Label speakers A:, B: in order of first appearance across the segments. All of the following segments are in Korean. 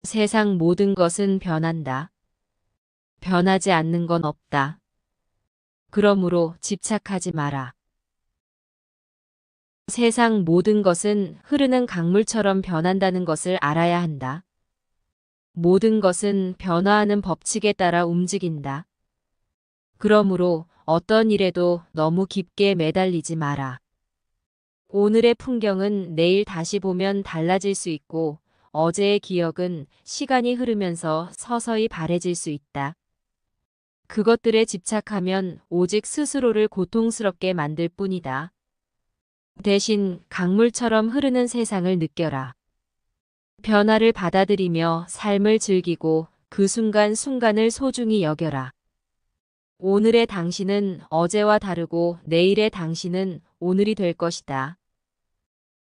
A: 세상 모든 것은 변한다. 변하지 않는 건 없다. 그러므로 집착하지 마라. 세상 모든 것은 흐르는 강물처럼 변한다는 것을 알아야 한다. 모든 것은 변화하는 법칙에 따라 움직인다. 그러므로 어떤 일에도 너무 깊게 매달리지 마라. 오늘의 풍경은 내일 다시 보면 달라질 수 있고 어제의 기억은 시간이 흐르면서 서서히 바래질 수 있다. 그것들에 집착하면 오직 스스로를 고통스럽게 만들 뿐이다. 대신 강물처럼 흐르는 세상을 느껴라. 변화를 받아들이며 삶을 즐기고 그 순간순간을 소중히 여겨라. 오늘의 당신은 어제와 다르고 내일의 당신은 오늘이 될 것이다.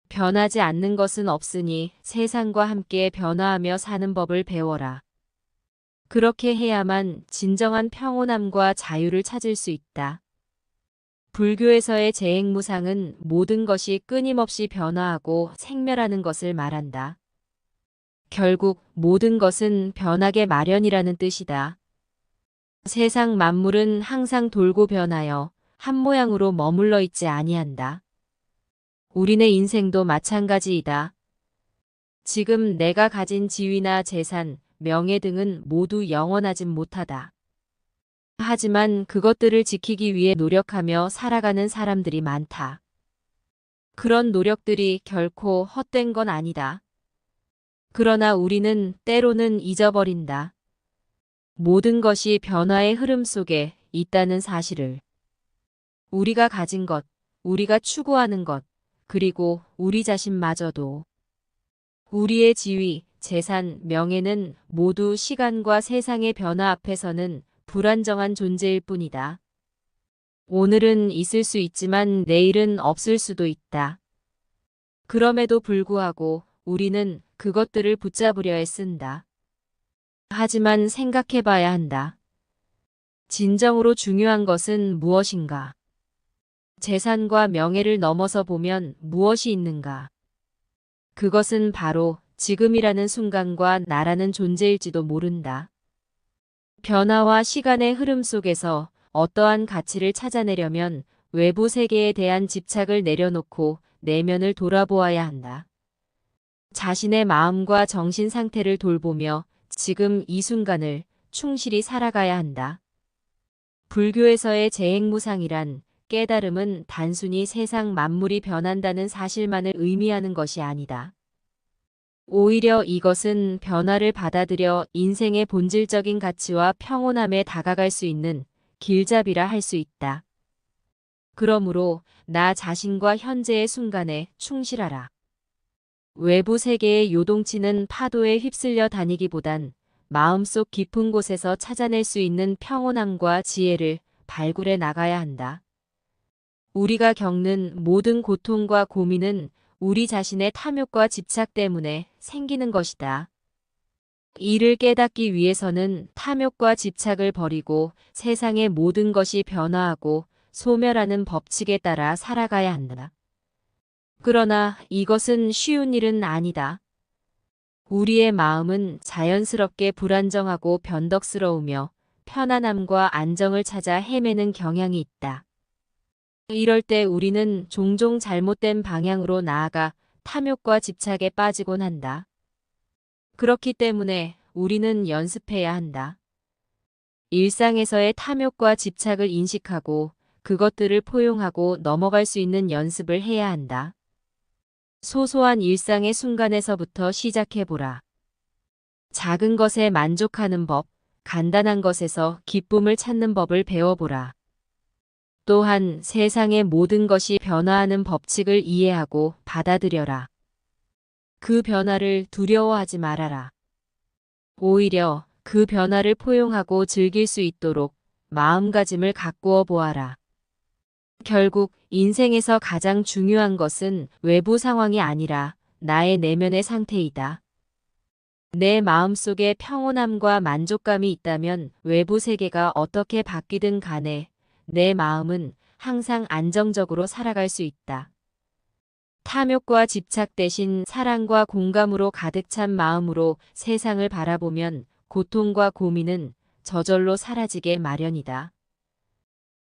A: 변하지 않는 것은 없으니 세상과 함께 변화하며 사는 법을 배워라. 그렇게 해야만 진정한 평온함과 자유를 찾을 수 있다. 불교에서의 재행무상은 모든 것이 끊임없이 변화하고 생멸하는 것을 말한다. 결국 모든 것은 변하게 마련이라는 뜻이다. 세상 만물은 항상 돌고 변하여 한 모양으로 머물러 있지 아니한다. 우리네 인생도 마찬가지이다. 지금 내가 가진 지위나 재산, 명예 등은 모두 영원하진 못하다. 하지만 그것들을 지키기 위해 노력하며 살아가는 사람들이 많다. 그런 노력들이 결코 헛된 건 아니다. 그러나 우리는 때로는 잊어버린다. 모든 것이 변화의 흐름 속에 있다는 사실을. 우리가 가진 것, 우리가 추구하는 것, 그리고 우리 자신마저도. 우리의 지위, 재산, 명예는 모두 시간과 세상의 변화 앞에서는 불안정한 존재일 뿐이다. 오늘은 있을 수 있지만 내일은 없을 수도 있다. 그럼에도 불구하고 우리는 그것들을 붙잡으려 애쓴다. 하지만 생각해 봐야 한다. 진정으로 중요한 것은 무엇인가? 재산과 명예를 넘어서 보면 무엇이 있는가? 그것은 바로 지금이라는 순간과 나라는 존재일지도 모른다. 변화와 시간의 흐름 속에서 어떠한 가치를 찾아내려면 외부 세계에 대한 집착을 내려놓고 내면을 돌아보아야 한다. 자신의 마음과 정신 상태를 돌보며 지금 이 순간을 충실히 살아가야 한다. 불교에서의 재행무상이란 깨달음은 단순히 세상 만물이 변한다는 사실만을 의미하는 것이 아니다. 오히려 이것은 변화를 받아들여 인생의 본질적인 가치와 평온함에 다가갈 수 있는 길잡이라 할 수 있다. 그러므로 나 자신과 현재의 순간에 충실하라. 외부 세계의 요동치는 파도에 휩쓸려 다니기보단 마음속 깊은 곳에서 찾아낼 수 있는 평온함과 지혜를 발굴해 나가야 한다. 우리가 겪는 모든 고통과 고민은 우리 자신의 탐욕과 집착 때문에 생기는 것이다. 이를 깨닫기 위해서는 탐욕과 집착을 버리고 세상의 모든 것이 변화하고 소멸하는 법칙에 따라 살아가야 한다. 그러나 이것은 쉬운 일은 아니다. 우리의 마음은 자연스럽게 불안정하고 변덕스러우며 편안함과 안정을 찾아 헤매는 경향이 있다. 이럴 때 우리는 종종 잘못된 방향으로 나아가 탐욕과 집착에 빠지곤 한다. 그렇기 때문에 우리는 연습해야 한다. 일상에서의 탐욕과 집착을 인식하고 그것들을 포용하고 넘어갈 수 있는 연습을 해야 한다. 소소한 일상의 순간에서부터 시작해보라. 작은 것에 만족하는 법, 간단한 것에서 기쁨을 찾는 법을 배워보라. 또한 세상의 모든 것이 변화하는 법칙을 이해하고 받아들여라. 그 변화를 두려워하지 말아라. 오히려 그 변화를 포용하고 즐길 수 있도록 마음가짐을 가꾸어 보아라. 결국 인생에서 가장 중요한 것은 외부 상황이 아니라 나의 내면의 상태이다. 내 마음속에 평온함과 만족감이 있다면 외부 세계가 어떻게 바뀌든 간에 내 마음은 항상 안정적으로 살아갈 수 있다. 탐욕과 집착 대신 사랑과 공감으로 가득 찬 마음으로 세상을 바라보면 고통과 고민은 저절로 사라지게 마련이다.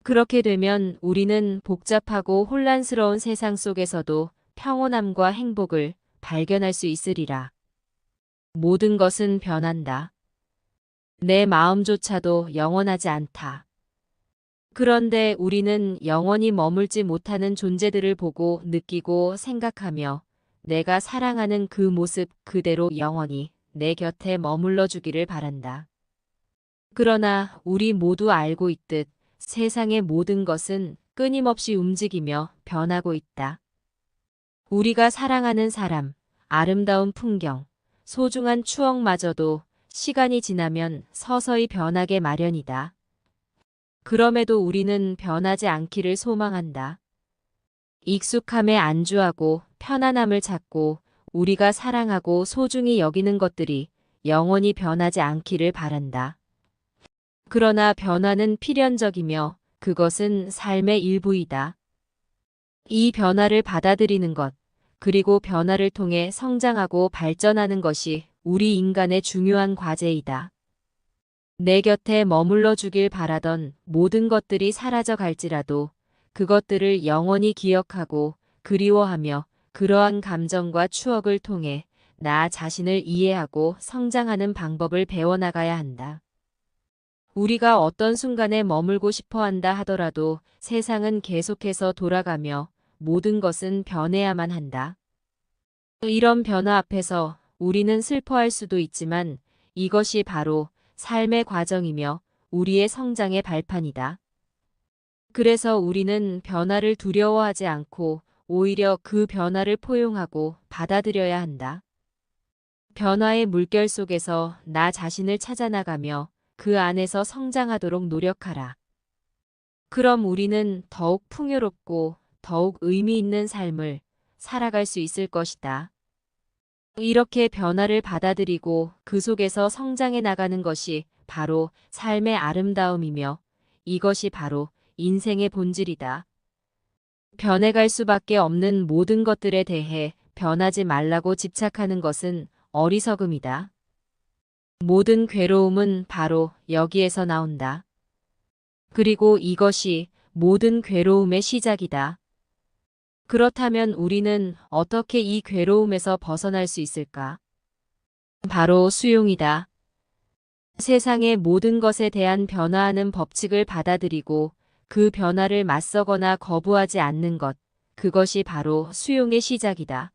A: 그렇게 되면 우리는 복잡하고 혼란스러운 세상 속에서도 평온함과 행복을 발견할 수 있으리라. 모든 것은 변한다. 내 마음조차도 영원하지 않다. 그런데 우리는 영원히 머물지 못하는 존재들을 보고 느끼고 생각하며 내가 사랑하는 그 모습 그대로 영원히 내 곁에 머물러 주기를 바란다. 그러나 우리 모두 알고 있듯 세상의 모든 것은 끊임없이 움직이며 변하고 있다. 우리가 사랑하는 사람, 아름다운 풍경, 소중한 추억마저도 시간이 지나면 서서히 변하게 마련이다. 그럼에도 우리는 변하지 않기를 소망한다. 익숙함에 안주하고 편안함을 찾고 우리가 사랑하고 소중히 여기는 것들이 영원히 변하지 않기를 바란다. 그러나 변화는 필연적이며 그것은 삶의 일부이다. 이 변화를 받아들이는 것, 그리고 변화를 통해 성장하고 발전하는 것이 우리 인간의 중요한 과제이다. 내 곁에 머물러 주길 바라던 모든 것들이 사라져 갈지라도 그것들을 영원히 기억하고 그리워하며 그러한 감정과 추억을 통해 나 자신을 이해하고 성장하는 방법을 배워나가야 한다. 우리가 어떤 순간에 머물고 싶어 한다 하더라도 세상은 계속해서 돌아가며 모든 것은 변해야만 한다. 이런 변화 앞에서 우리는 슬퍼할 수도 있지만 이것이 바로 삶의 과정이며 우리의 성장의 발판이다. 그래서 우리는 변화를 두려워하지 않고 오히려 그 변화를 포용하고 받아들여야 한다. 변화의 물결 속에서 나 자신을 찾아나가며 그 안에서 성장하도록 노력하라. 그럼 우리는 더욱 풍요롭고 더욱 의미 있는 삶을 살아갈 수 있을 것이다. 이렇게 변화를 받아들이고 그 속에서 성장해 나가는 것이 바로 삶의 아름다움이며 이것이 바로 인생의 본질이다. 변해갈 수밖에 없는 모든 것들에 대해 변하지 말라고 집착하는 것은 어리석음이다. 모든 괴로움은 바로 여기에서 나온다. 그리고 이것이 모든 괴로움의 시작이다. 그렇다면 우리는 어떻게 이 괴로움에서 벗어날 수 있을까? 바로 수용이다. 세상의 모든 것에 대한 변화하는 법칙을 받아들이고 그 변화를 맞서거나 거부하지 않는 것, 그것이 바로 수용의 시작이다.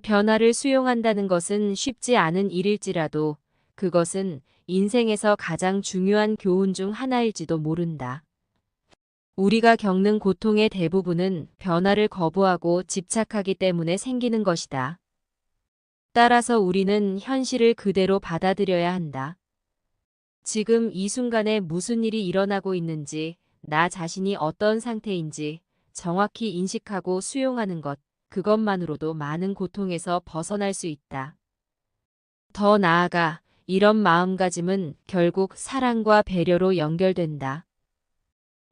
A: 변화를 수용한다는 것은 쉽지 않은 일일지라도 그것은 인생에서 가장 중요한 교훈 중 하나일지도 모른다. 우리가 겪는 고통의 대부분은 변화를 거부하고 집착하기 때문에 생기는 것이다. 따라서 우리는 현실을 그대로 받아들여야 한다. 지금 이 순간에 무슨 일이 일어나고 있는지, 나 자신이 어떤 상태인지 정확히 인식하고 수용하는 것, 그것만으로도 많은 고통에서 벗어날 수 있다. 더 나아가 이런 마음가짐은 결국 사랑과 배려로 연결된다.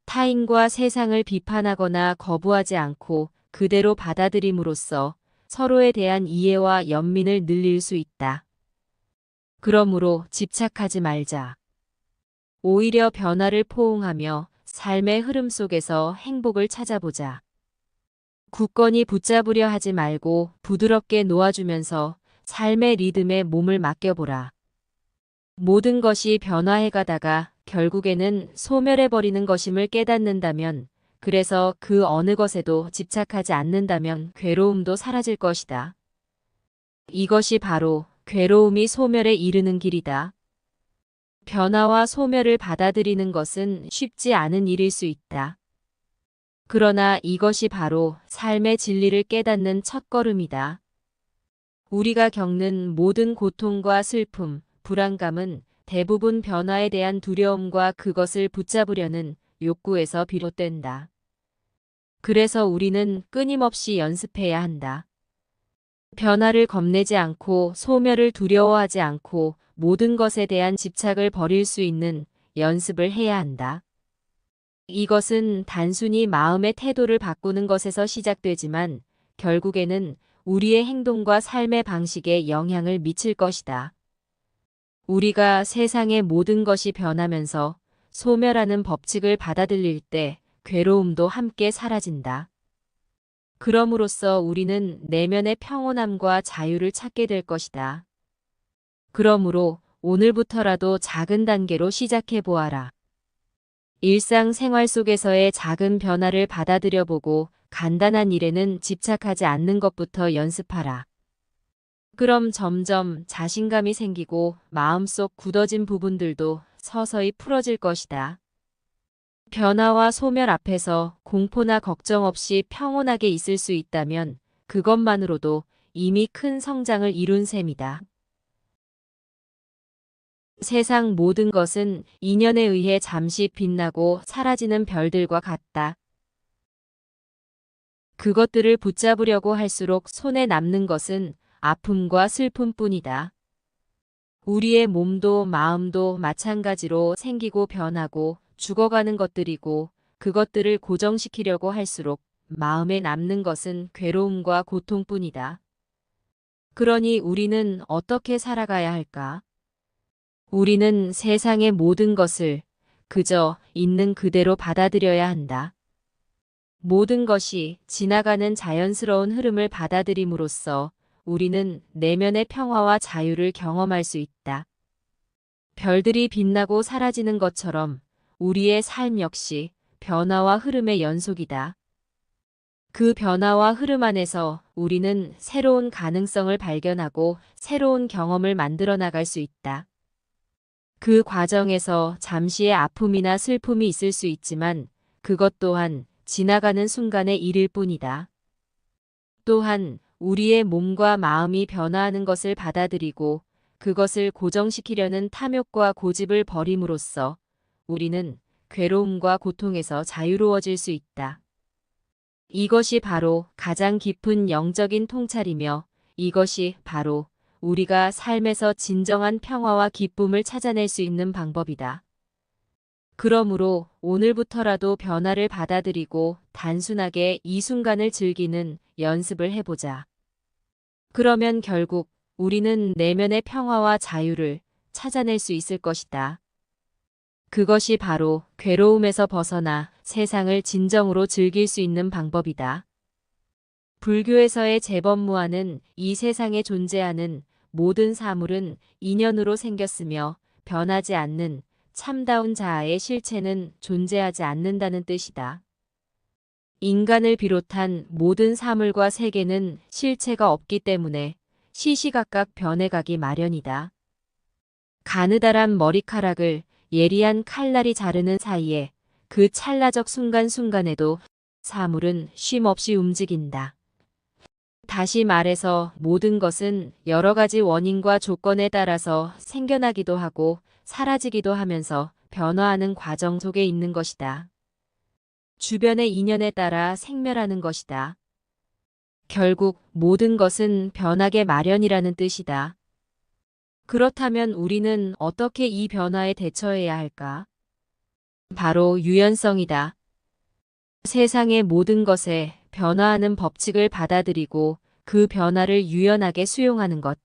A: 타인과 세상을 비판하거나 거부하지 않고 그대로 받아들임으로써 서로에 대한 이해와 연민을 늘릴 수 있다. 그러므로 집착하지 말자. 오히려 변화를 포옹하며 삶의 흐름 속에서 행복을 찾아보자. 굳건히 붙잡으려 하지 말고 부드럽게 놓아주면서 삶의 리듬에 몸을 맡겨보라. 모든 것이 변화해 가다가 결국에는 소멸해버리는 것임을 깨닫는다면, 그래서 그 어느 것에도 집착하지 않는다면 괴로움도 사라질 것이다. 이것이 바로 괴로움이 소멸에 이르는 길이다. 변화와 소멸을 받아들이는 것은 쉽지 않은 일일 수 있다. 그러나 이것이 바로 삶의 진리를 깨닫는 첫걸음이다. 우리가 겪는 모든 고통과 슬픔, 불안감은 대부분 변화에 대한 두려움과 그것을 붙잡으려는 욕구에서 비롯된다. 그래서 우리는 끊임없이 연습해야 한다. 변화를 겁내지 않고 소멸을 두려워하지 않고 모든 것에 대한 집착을 버릴 수 있는 연습을 해야 한다. 이것은 단순히 마음의 태도를 바꾸는 것에서 시작되지만 결국에는 우리의 행동과 삶의 방식에 영향을 미칠 것이다. 우리가 세상의 모든 것이 변하면서 소멸하는 법칙을 받아들일 때 괴로움도 함께 사라진다. 그럼으로써 우리는 내면의 평온함과 자유를 찾게 될 것이다. 그러므로 오늘부터라도 작은 단계로 시작해 보아라. 일상생활 속에서의 작은 변화를 받아들여 보고 간단한 일에는 집착하지 않는 것부터 연습하라. 그럼 점점 자신감이 생기고 마음속 굳어진 부분들도 서서히 풀어질 것이다. 변화와 소멸 앞에서 공포나 걱정 없이 평온하게 있을 수 있다면 그것만으로도 이미 큰 성장을 이룬 셈이다. 세상 모든 것은 인연에 의해 잠시 빛나고 사라지는 별들과 같다. 그것들을 붙잡으려고 할수록 손에 남는 것은 아픔과 슬픔뿐이다. 우리의 몸도 마음도 마찬가지로 생기고 변하고 죽어가는 것들이고 그것들을 고정시키려고 할수록 마음에 남는 것은 괴로움과 고통뿐이다. 그러니 우리는 어떻게 살아가야 할까? 우리는 세상의 모든 것을 그저 있는 그대로 받아들여야 한다. 모든 것이 지나가는 자연스러운 흐름을 받아들임으로써 우리는 내면의 평화와 자유를 경험할 수 있다. 별들이 빛나고 사라지는 것처럼 우리의 삶 역시 변화와 흐름의 연속이다. 그 변화와 흐름 안에서 우리는 새로운 가능성을 발견하고 새로운 경험을 만들어 나갈 수 있다. 그 과정에서 잠시의 아픔이나 슬픔이 있을 수 있지만 그것 또한 지나가는 순간의 일일 뿐이다. 또한 우리의 몸과 마음이 변화하는 것을 받아들이고 그것을 고정시키려는 탐욕과 고집을 버림으로써 우리는 괴로움과 고통에서 자유로워질 수 있다. 이것이 바로 가장 깊은 영적인 통찰이며 이것이 바로 우리가 삶에서 진정한 평화와 기쁨을 찾아낼 수 있는 방법이다. 그러므로 오늘부터라도 변화를 받아들이고 단순하게 이 순간을 즐기는 연습을 해보자. 그러면 결국 우리는 내면의 평화와 자유를 찾아낼 수 있을 것이다. 그것이 바로 괴로움에서 벗어나 세상을 진정으로 즐길 수 있는 방법이다. 불교에서의 재범무아는 이 세상에 존재하는 모든 사물은 인연으로 생겼으며 변하지 않는 참다운 자아의 실체는 존재하지 않는다는 뜻이다. 인간을 비롯한 모든 사물과 세계는 실체가 없기 때문에 시시각각 변해가기 마련이다. 가느다란 머리카락을 예리한 칼날이 자르는 사이에 그 찰나적 순간순간에도 사물은 쉼없이 움직인다. 다시 말해서 모든 것은 여러 가지 원인과 조건에 따라서 생겨나기도 하고 사라지기도 하면서 변화하는 과정 속에 있는 것이다. 주변의 인연에 따라 생멸하는 것이다. 결국 모든 것은 변하게 마련이라는 뜻이다. 그렇다면 우리는 어떻게 이 변화에 대처해야 할까? 바로 유연성이다. 세상의 모든 것에 변화하는 법칙을 받아들이고 그 변화를 유연하게 수용하는 것.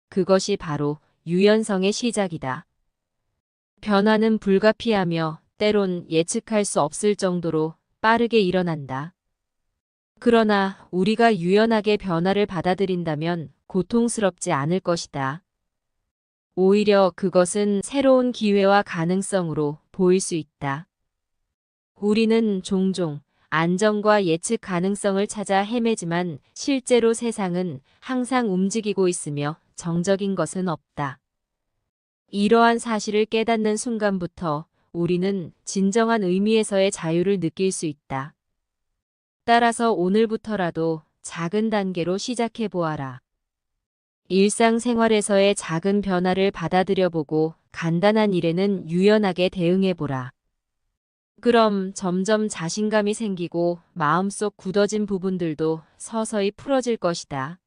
A: 그것이 바로 유연성의 시작이다. 변화는 불가피하며 때론 예측할 수 없을 정도로 빠르게 일어난다. 그러나 우리가 유연하게 변화를 받아들인다면 고통스럽지 않을 것이다. 오히려 그것은 새로운 기회와 가능성으로 보일 수 있다. 우리는 종종 안정과 예측 가능성을 찾아 헤매지만 실제로 세상은 항상 움직이고 있으며 정적인 것은 없다. 이러한 사실을 깨닫는 순간부터 우리는 진정한 의미에서의 자유를 느낄 수 있다. 따라서 오늘부터라도 작은 단계로 시작해 보아라. 일상생활에서의 작은 변화를 받아들여보고 간단한 일에는 유연하게 대응해보라. 그럼 점점 자신감이 생기고 마음속 굳어진 부분들도 서서히 풀어질 것이다.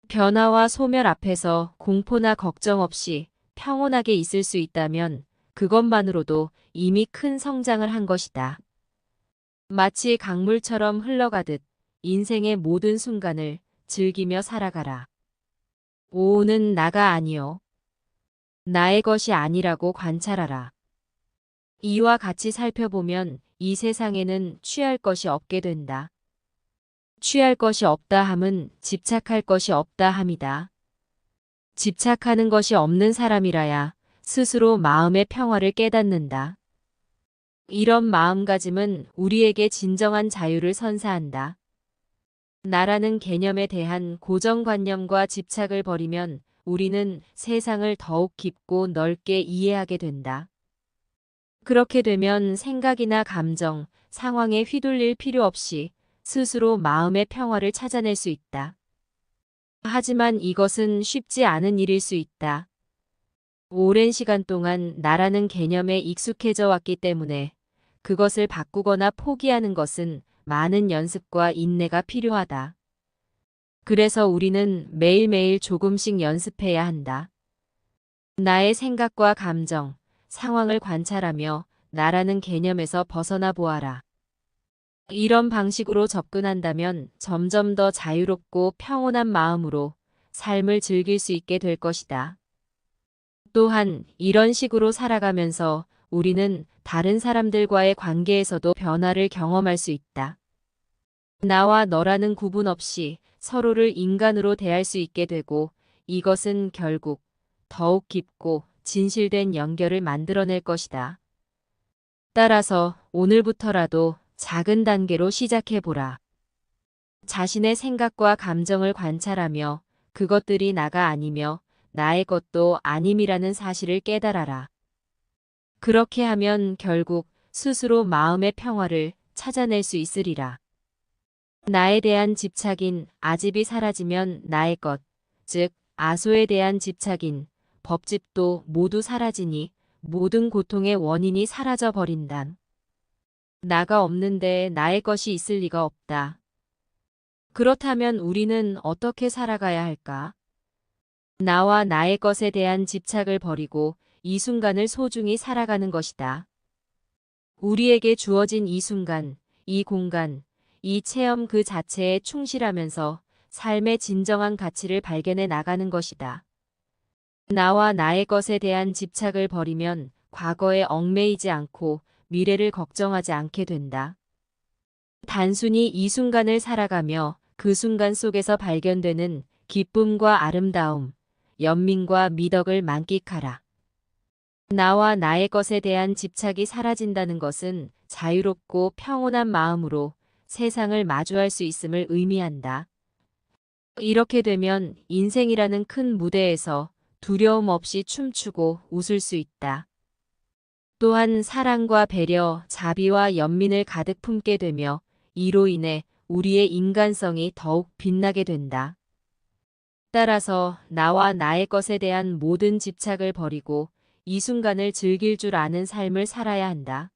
A: 변화와 소멸 앞에서 공포나 걱정 없이 평온하게 있을 수 있다면 그것만으로도 이미 큰 성장을 한 것이다. 마치 강물처럼 흘러가듯 인생의 모든 순간을 즐기며 살아가라. 오는 나가 아니요. 나의 것이 아니라고 관찰하라. 이와 같이 살펴보면 이 세상에는 취할 것이 없게 된다. 취할 것이 없다 함은 집착할 것이 없다 함이다. 집착하는 것이 없는 사람이라야 스스로 마음의 평화를 깨닫는다. 이런 마음가짐은 우리에게 진정한 자유를 선사한다. 나라는 개념에 대한 고정관념과 집착을 버리면 우리는 세상을 더욱 깊고 넓게 이해하게 된다. 그렇게 되면 생각이나 감정, 상황에 휘둘릴 필요 없이 스스로 마음의 평화를 찾아낼 수 있다. 하지만 이것은 쉽지 않은 일일 수 있다. 오랜 시간 동안 나라는 개념에 익숙해져 왔기 때문에 그것을 바꾸거나 포기하는 것은 많은 연습과 인내가 필요하다. 그래서 우리는 매일매일 조금씩 연습해야 한다. 나의 생각과 감정, 상황을 관찰하며 나라는 개념에서 벗어나 보아라. 이런 방식으로 접근한다면 점점 더 자유롭고 평온한 마음으로 삶을 즐길 수 있게 될 것이다. 또한 이런 식으로 살아가면서 우리는 다른 사람들과의 관계에서도 변화를 경험할 수 있다. 나와 너라는 구분 없이 서로를 인간으로 대할 수 있게 되고 이것은 결국 더욱 깊고 진실된 연결을 만들어낼 것이다. 따라서 오늘부터라도 작은 단계로 시작해보라. 자신의 생각과 감정을 관찰하며 그것들이 나가 아니며 나의 것도 아님이라는 사실을 깨달아라. 그렇게 하면 결국 스스로 마음의 평화를 찾아낼 수 있으리라. 나에 대한 집착인 아집이 사라지면 나의 것, 즉 아소에 대한 집착인 법집도 모두 사라지니 모든 고통의 원인이 사라져 버린다. 나가 없는데 나의 것이 있을 리가 없다. 그렇다면 우리는 어떻게 살아가야 할까? 나와 나의 것에 대한 집착을 버리고 이 순간을 소중히 살아가는 것이다. 우리에게 주어진 이 순간, 이 공간, 이 체험 그 자체에 충실하면서 삶의 진정한 가치를 발견해 나가는 것이다. 나와 나의 것에 대한 집착을 버리면 과거에 얽매이지 않고 미래를 걱정하지 않게 된다. 단순히 이 순간을 살아가며 그 순간 속에서 발견되는 기쁨과 아름다움, 연민과 미덕을 만끽하라. 나와 나의 것에 대한 집착이 사라진다는 것은 자유롭고 평온한 마음으로 세상을 마주할 수 있음을 의미한다. 이렇게 되면 인생이라는 큰 무대에서 두려움 없이 춤추고 웃을 수 있다. 또한 사랑과 배려, 자비와 연민을 가득 품게 되며 이로 인해 우리의 인간성이 더욱 빛나게 된다. 따라서 나와 나의 것에 대한 모든 집착을 버리고 이 순간을 즐길 줄 아는 삶을 살아야 한다.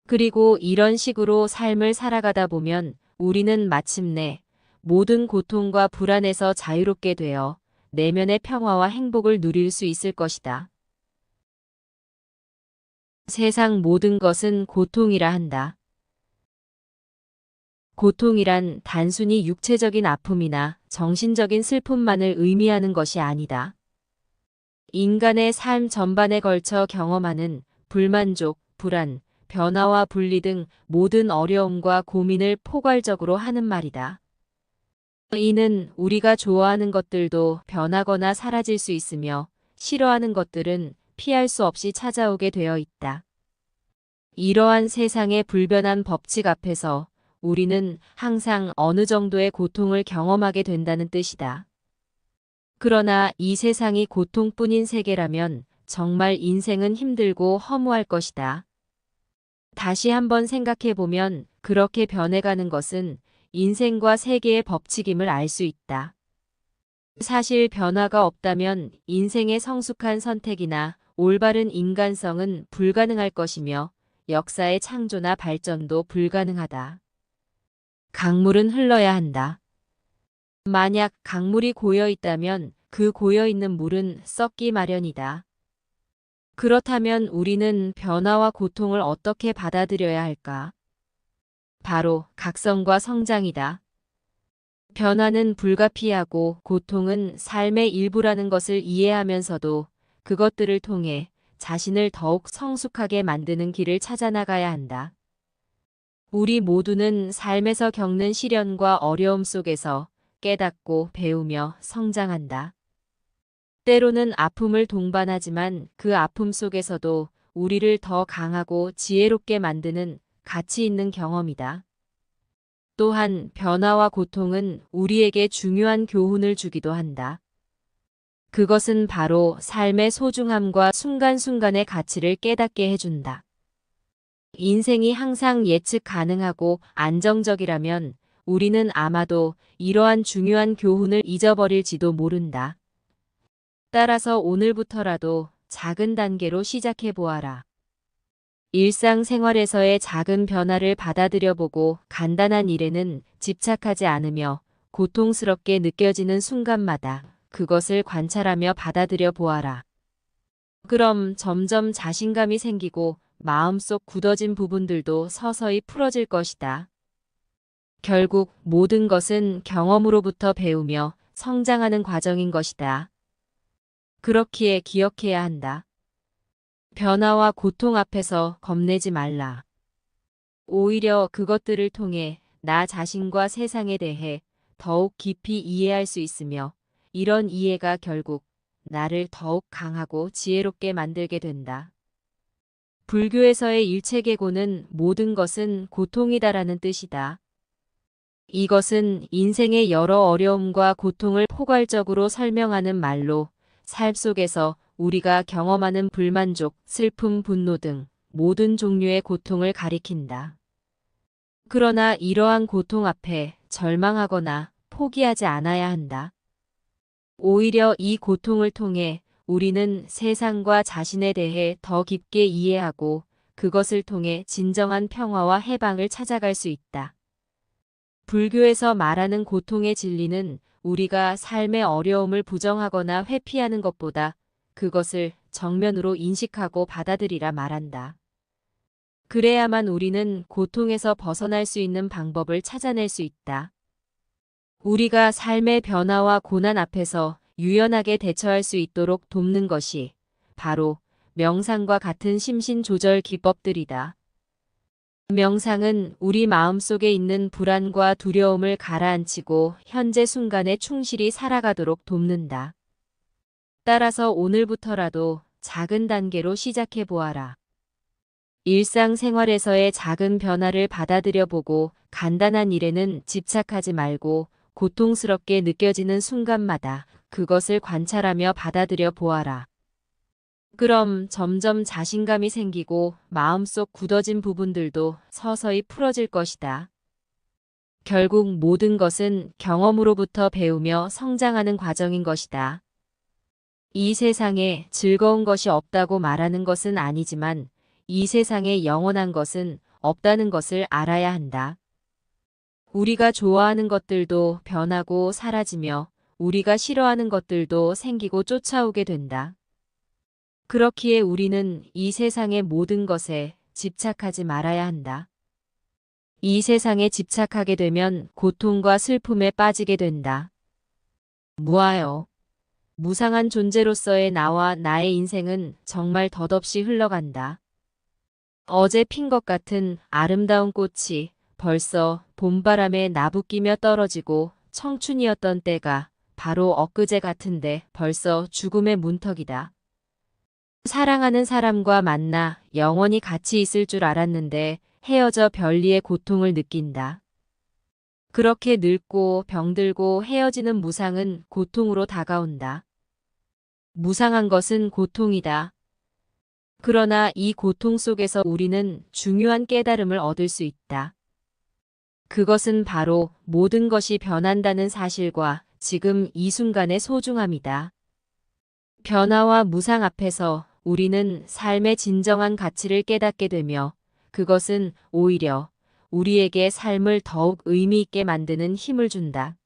A: 그리고 이런 식으로 삶을 살아가다 보면 우리는 마침내 모든 고통과 불안에서 자유롭게 되어 내면의 평화와 행복을 누릴 수 있을 것이다. 세상 모든 것은 고통이라 한다. 고통이란 단순히 육체적인 아픔이나 정신적인 슬픔만을 의미하는 것이 아니다. 인간의 삶 전반에 걸쳐 경험하는 불만족, 불안, 변화와 분리 등 모든 어려움과 고민을 포괄적으로 하는 말이다. 이는 우리가 좋아하는 것들도 변하거나 사라질 수 있으며 싫어하는 것들은 피할 수 없이 찾아오게 되어 있다. 이러한 세상의 불변한 법칙 앞에서 우리는 항상 어느 정도의 고통을 경험하게 된다는 뜻이다. 그러나 이 세상이 고통뿐인 세계라면 정말 인생은 힘들고 허무할 것이다. 다시 한번 생각해보면 그렇게 변해가는 것은 인생과 세계의 법칙임을 알 수 있다. 사실 변화가 없다면 인생의 성숙한 선택이나 올바른 인간성은 불가능할 것이며 역사의 창조나 발전도 불가능하다. 강물은 흘러야 한다. 만약 강물이 고여 있다면 그 고여 있는 물은 썩기 마련이다. 그렇다면 우리는 변화와 고통을 어떻게 받아들여야 할까? 바로 각성과 성장이다. 변화는 불가피하고 고통은 삶의 일부라는 것을 이해하면서도 그것들을 통해 자신을 더욱 성숙하게 만드는 길을 찾아 나가야 한다. 우리 모두는 삶에서 겪는 시련과 어려움 속에서 깨닫고 배우며 성장한다. 때로는 아픔을 동반하지만 그 아픔 속에서도 우리를 더 강하고 지혜롭게 만드는 가치 있는 경험이다. 또한 변화와 고통은 우리에게 중요한 교훈을 주기도 한다. 그것은 바로 삶의 소중함과 순간순간의 가치를 깨닫게 해준다. 인생이 항상 예측 가능하고 안정적이라면 우리는 아마도 이러한 중요한 교훈을 잊어버릴지도 모른다. 따라서 오늘부터라도 작은 단계로 시작해 보아라. 일상생활에서의 작은 변화를 받아들여보고 간단한 일에는 집착하지 않으며 고통스럽게 느껴지는 순간마다 그것을 관찰하며 받아들여 보아라. 그럼 점점 자신감이 생기고 마음속 굳어진 부분들도 서서히 풀어질 것이다. 결국 모든 것은 경험으로부터 배우며 성장하는 과정인 것이다. 그렇기에 기억해야 한다. 변화와 고통 앞에서 겁내지 말라. 오히려 그것들을 통해 나 자신과 세상에 대해 더욱 깊이 이해할 수 있으며 이런 이해가 결국 나를 더욱 강하고 지혜롭게 만들게 된다. 불교에서의 일체계고는 모든 것은 고통이다라는 뜻이다. 이것은 인생의 여러 어려움과 고통을 포괄적으로 설명하는 말로 삶 속에서 우리가 경험하는 불만족, 슬픔, 분노 등 모든 종류의 고통을 가리킨다. 그러나 이러한 고통 앞에 절망하거나 포기하지 않아야 한다. 오히려 이 고통을 통해 우리는 세상과 자신에 대해 더 깊게 이해하고 그것을 통해 진정한 평화와 해방을 찾아갈 수 있다. 불교에서 말하는 고통의 진리는 우리가 삶의 어려움을 부정하거나 회피하는 것보다 그것을 정면으로 인식하고 받아들이라 말한다. 그래야만 우리는 고통에서 벗어날 수 있는 방법을 찾아낼 수 있다. 우리가 삶의 변화와 고난 앞에서 유연하게 대처할 수 있도록 돕는 것이 바로 명상과 같은 심신 조절 기법들이다. 명상은 우리 마음속에 있는 불안과 두려움을 가라앉히고 현재 순간에 충실히 살아가도록 돕는다. 따라서 오늘부터라도 작은 단계로 시작해 보아라. 일상생활에서의 작은 변화를 받아들여 보고 간단한 일에는 집착하지 말고 고통스럽게 느껴지는 순간마다 그것을 관찰하며 받아들여 보아라. 그럼 점점 자신감이 생기고 마음속 굳어진 부분들도 서서히 풀어질 것이다. 결국 모든 것은 경험으로부터 배우며 성장하는 과정인 것이다. 이 세상에 즐거운 것이 없다고 말하는 것은 아니지만 이 세상에 영원한 것은 없다는 것을 알아야 한다. 우리가 좋아하는 것들도 변하고 사라지며 우리가 싫어하는 것들도 생기고 쫓아오게 된다. 그렇기에 우리는 이 세상의 모든 것에 집착하지 말아야 한다. 이 세상에 집착하게 되면 고통과 슬픔에 빠지게 된다. 무아요. 무상한 존재로서의 나와 나의 인생은 정말 덧없이 흘러간다. 어제 핀 것 같은 아름다운 꽃이 벌써 봄바람에 나부끼며 떨어지고 청춘이었던 때가 바로 엊그제 같은데 벌써 죽음의 문턱이다. 사랑하는 사람과 만나 영원히 같이 있을 줄 알았는데 헤어져 별리의 고통을 느낀다. 그렇게 늙고 병들고 헤어지는 무상은 고통으로 다가온다. 무상한 것은 고통이다. 그러나 이 고통 속에서 우리는 중요한 깨달음을 얻을 수 있다. 그것은 바로 모든 것이 변한다는 사실과 지금 이 순간의 소중함이다. 변화와 무상 앞에서 우리는 삶의 진정한 가치를 깨닫게 되며 그것은 오히려 우리에게 삶을 더욱 의미 있게 만드는 힘을 준다.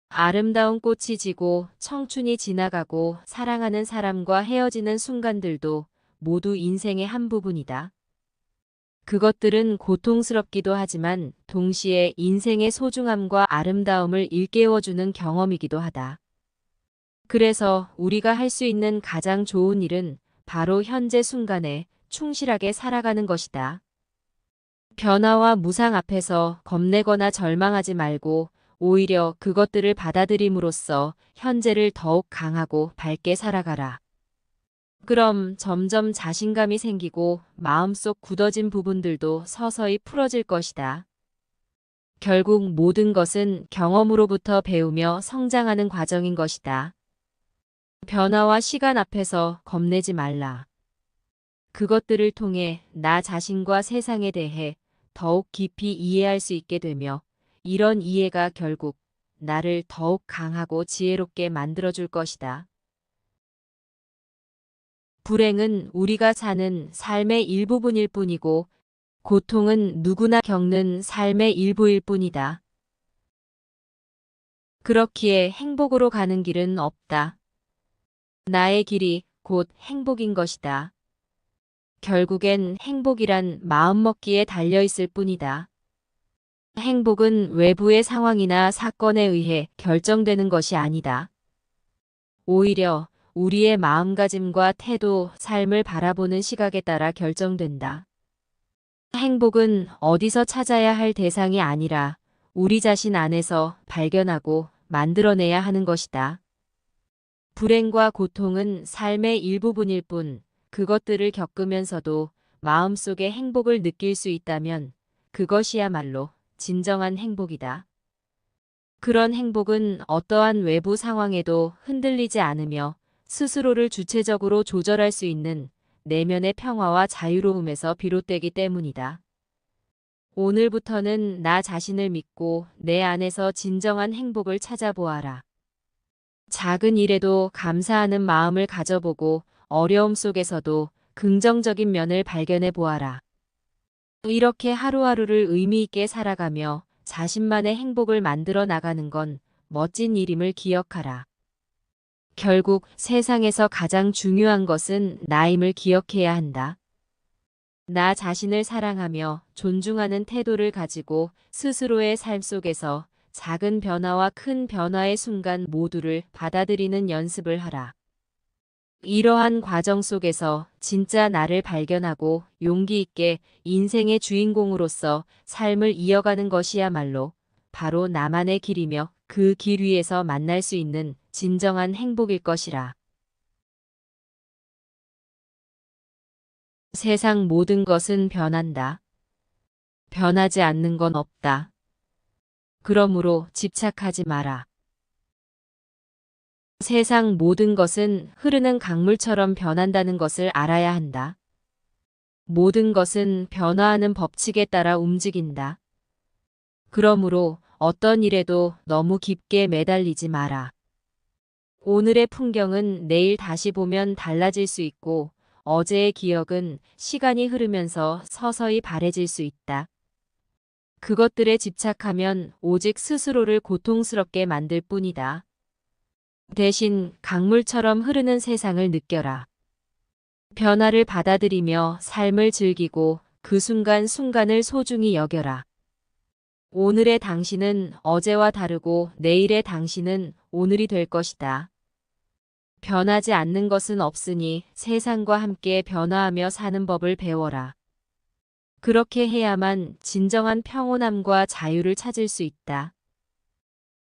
A: 아름다운 꽃이 지고 청춘이 지나가고 사랑하는 사람과 헤어지는 순간들도 모두 인생의 한 부분이다. 그것들은 고통스럽기도 하지만 동시에 인생의 소중함과 아름다움을 일깨워주는 경험이기도 하다. 그래서 우리가 할 수 있는 가장 좋은 일은 바로 현재 순간에 충실하게 살아가는 것이다. 변화와 무상 앞에서 겁내거나 절망하지 말고 오히려 그것들을 받아들임으로써 현재를 더욱 강하고 밝게 살아가라. 그럼 점점 자신감이 생기고 마음속 굳어진 부분들도 서서히 풀어질 것이다. 결국 모든 것은 경험으로부터 배우며 성장하는 과정인 것이다. 변화와 시간 앞에서 겁내지 말라. 그것들을 통해 나 자신과 세상에 대해 더욱 깊이 이해할 수 있게 되며 이런 이해가 결국 나를 더욱 강하고 지혜롭게 만들어줄 것이다. 불행은 우리가 사는 삶의 일부분일 뿐이고 고통은 누구나 겪는 삶의 일부일 뿐이다. 그렇기에 행복으로 가는 길은 없다. 나의 길이 곧 행복인 것이다. 결국엔 행복이란 마음먹기에 달려있을 뿐이다. 행복은 외부의 상황이나 사건에 의해 결정되는 것이 아니다. 오히려 우리의 마음가짐과 태도, 삶을 바라보는 시각에 따라 결정된다. 행복은 어디서 찾아야 할 대상이 아니라 우리 자신 안에서 발견하고 만들어내야 하는 것이다. 불행과 고통은 삶의 일부분일 뿐 그것들을 겪으면서도 마음속에 행복을 느낄 수 있다면 그것이야말로 진정한 행복이다. 그런 행복은 어떠한 외부 상황에도 흔들리지 않으며 스스로를 주체적으로 조절할 수 있는 내면의 평화와 자유로움에서 비롯되기 때문이다. 오늘부터는 나 자신을 믿고 내 안에서 진정한 행복을 찾아보아라. 작은 일에도 감사하는 마음을 가져보고 어려움 속에서도 긍정적인 면을 발견해 보아라. 이렇게 하루하루를 의미 있게 살아가며 자신만의 행복을 만들어 나가는 건 멋진 일임을 기억하라. 결국 세상에서 가장 중요한 것은 나임을 기억해야 한다. 나 자신을 사랑하며 존중하는 태도를 가지고 스스로의 삶 속에서 작은 변화와 큰 변화의 순간 모두를 받아들이는 연습을 하라. 이러한 과정 속에서 진짜 나를 발견하고 용기 있게 인생의 주인공으로서 삶을 이어가는 것이야말로 바로 나만의 길이며 그 길 위에서 만날 수 있는 진정한 행복일 것이라. 세상 모든 것은 변한다. 변하지 않는 건 없다. 그러므로 집착하지 마라. 세상 모든 것은 흐르는 강물처럼 변한다는 것을 알아야 한다. 모든 것은 변화하는 법칙에 따라 움직인다. 그러므로 어떤 일에도 너무 깊게 매달리지 마라. 오늘의 풍경은 내일 다시 보면 달라질 수 있고 어제의 기억은 시간이 흐르면서 서서히 바래질 수 있다. 그것들에 집착하면 오직 스스로를 고통스럽게 만들 뿐이다. 대신 강물처럼 흐르는 세상을 느껴라. 변화를 받아들이며 삶을 즐기고 그 순간순간을 소중히 여겨라. 오늘의 당신은 어제와 다르고 내일의 당신은 오늘이 될 것이다. 변하지 않는 것은 없으니 세상과 함께 변화하며 사는 법을 배워라. 그렇게 해야만 진정한 평온함과 자유를 찾을 수 있다.